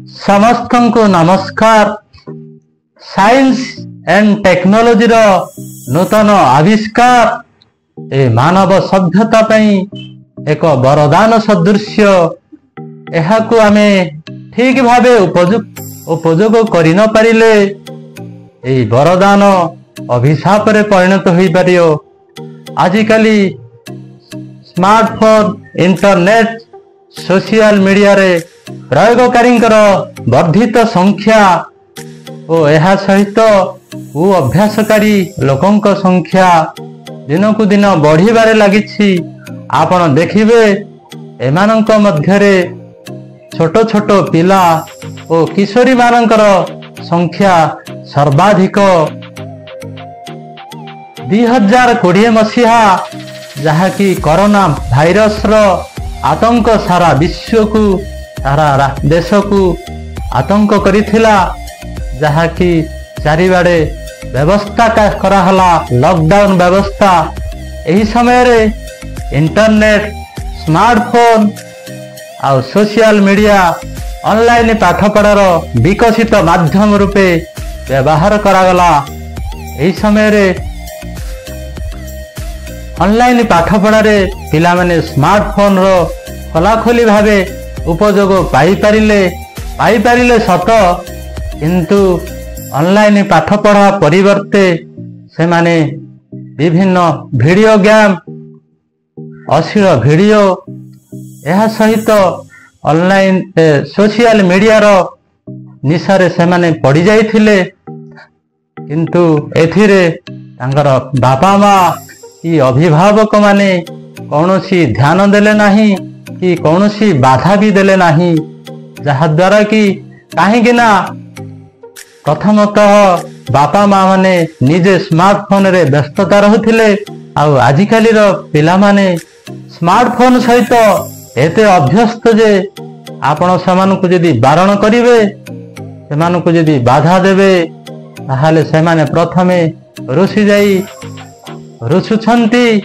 समस्त को नमस्कार। साइंस एंड टेक्नोलॉजी रो नूतन आविष्कार ए मानव सभ्यता पई एक वरदान सदृश। एहाकु आमे ठीक भावे उपयोग करि न पारिले ए वरदान अभिशाप रे परिणत होई पारियो। आजिकाली स्मार्टफोन, इंटरनेट, सोशल मीडिया रे प्रयोगकारी वर्धित संख्या और यह सहित अभ्यासकारी लोकंक संख्या दिन को दिन बढ़िबारे लागिछि। आपण देखिबे एमानंक मध्यरे छोट छोट पिला और किशोरी मानकर संख्या सर्वाधिक। 2020 मसीहा जहाँकि कोरोना भाइरस रो आतंक सारा विश्व को सारा देश को आतंक करिथिला, जहाँकि चारिबाड़े व्यवस्था कराहला लॉकडाउन व्यवस्था। यही समय रे इंटरनेट, स्मार्टफोन और सोशल मीडिया ऑनलाइन पाठपढ़ार विकसित माध्यम रूपे व्यवहार करागला। यही समय रे ऑनलाइन पाठपढ़ा रे पिला माने स्मार्टफोन रो खलाखोली भावे उपयोग पाई पारिले सत, किंतु ऑनलाइन पाठपढ़ा परिवर्ते से माने विभिन्न वीडियो गेम, अश्लील वीडियो, यह सहित ऑनलाइन सोशल मीडिया रो निशारे से माने पड़ी जाइथिले। किंतु एथिरे तांकर बापा माँ कि अभिभावक माने कौनसी ध्यान देले नहीं कि कौनसी बाधा भी देले नहीं, जहा द्वारा कि कहीं ना प्रथमतः बापा माँ माने निजे स्मार्टफोन रे व्यस्तता रहुथिले। आउ आजिकाली रो पिला माने स्मार्टफोन सहित एते अभ्यस्त जे आपण सेमानकु जदि बारण करिवे, सेमानकु जदि बाधा देवे, ताहाले सेमाने प्रथमे रुसी जाई रुछुछंती,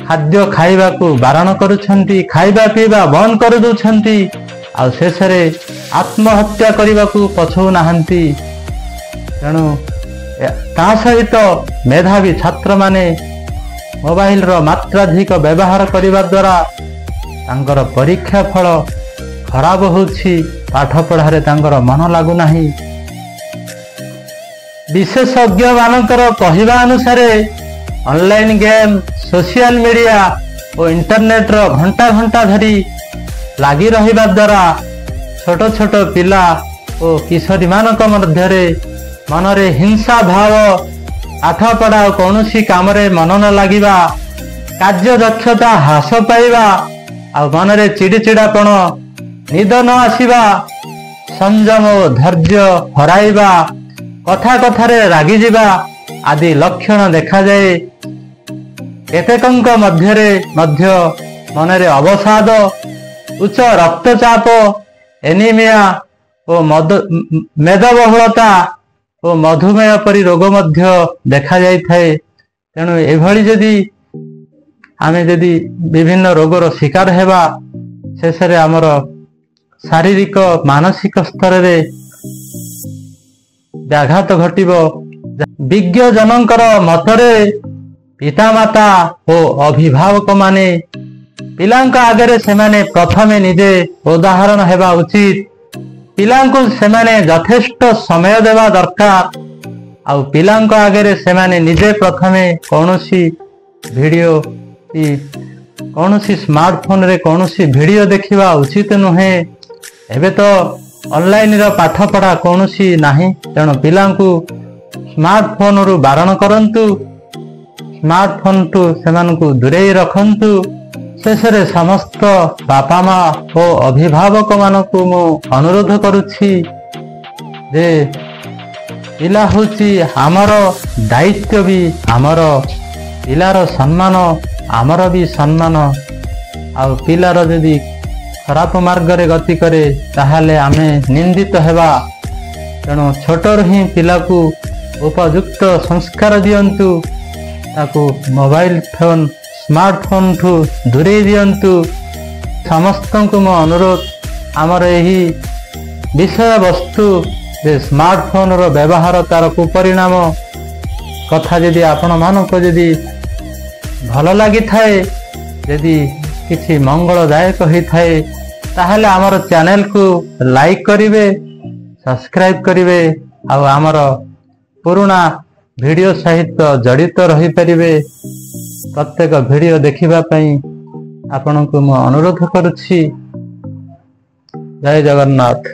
खाद्य खाइबा को बारण करुछंती, खाइबा पीबा बंद कर दउछंती, आ शेषरे आत्महत्या करने को पछौ नाहंती। तेणु ता सहित मेधावी छात्र माने मोबाइल रो मात्राधिक व्यवहार करने द्वारा तांकर परीक्षा फल खराब होछि, पाठ पढ़ारे तांकर मन लागु नाही। विशेषज्ञ मानकर कहिबा अनुसार ऑनलाइन गेम, सोशल मीडिया और इंटरनेट रो घंटा घंटा धरी लगी रहिबा द्वारा छोट छोट पिला और किशोरी मानक मध्यरे मनरे हिंसा भाव, पाठ पढ़ा कौन सी काम रे मन न लगिबा, कार्य दक्षता ह्रास पाइबा, आ मनरे चिड़चिड़ापण, निद न आसिबा, संयम और धैर्य हराइबा, कथा कथारे रागी जिबा आदि लक्षण देखा जाए। केतेकंक मध्यरे मध्य मनरे अवसाद, उच्च रक्तचाप, एनीमिया और मेदबहुलता और मधुमेह परी रोग मध्य देखा जाय थाए। तेणु एभली जदि आमे जदि विभिन्न रोगर शिकार हेबा, शेषरे आमर शारीरिक मानसिक स्तर रे व्याघात घटिबो। विज्ञ जनकर मतरे पितामाता और अभिभावक माने पिलांक आगरे सेमाने प्रथमे निजे उदाहरण हेबा उचित। पिलांको सेमाने यथेष्ट समय देवा दरकार। आउ पिलांक आगरे सेमाने निजे प्रथमे कौनसी वीडियो कि कौनसी स्मार्टफोन रे कौनसी वीडियो देखिबा उचित नुहे। एबे तो ऑनलाइन रो पाठ पढ़ा कौनसी नाही, तेणु पिलांकु स्मार्टफोन रु बारण करंतु, स्मार्टफोन टू सेमानकु दूरेई रखंतु। शेषरे समस्त बापा माँ और अभिभावक मानकु मु अनुरोध करुछि जे पिला होची आमर दायित्व, भी आमर पिलार सम्मान आमर भी सम्मान। आउ पिलार यदि खराब मार्ग रे गति करे ताहाले आमे निंदित हेबा। तेणु छोटर ही पिला को उपयुक्त संस्कार दियंतु, ताकू मोबाइल फोन स्मार्टफोन ठू दूरे दियंतु। समस्त को मो अनुरोध, आमर यही विषय वस्तु जे स्मार्टफोन रो व्यवहार तार कुपरिणाम कथा जदि आपण मानक जदि भल लगी थाए जदि किछि मंगलदायक होई थाए ताहले हमर चैनल को लाइक करिवे सब्सक्राइब करिवे आ हमर पुराना वीडियो सहित जड़ित रही परिवे। प्रत्येक वीडियो देखिबा पई आपनको मु अनुरोध करूछि। जय जगन्नाथ।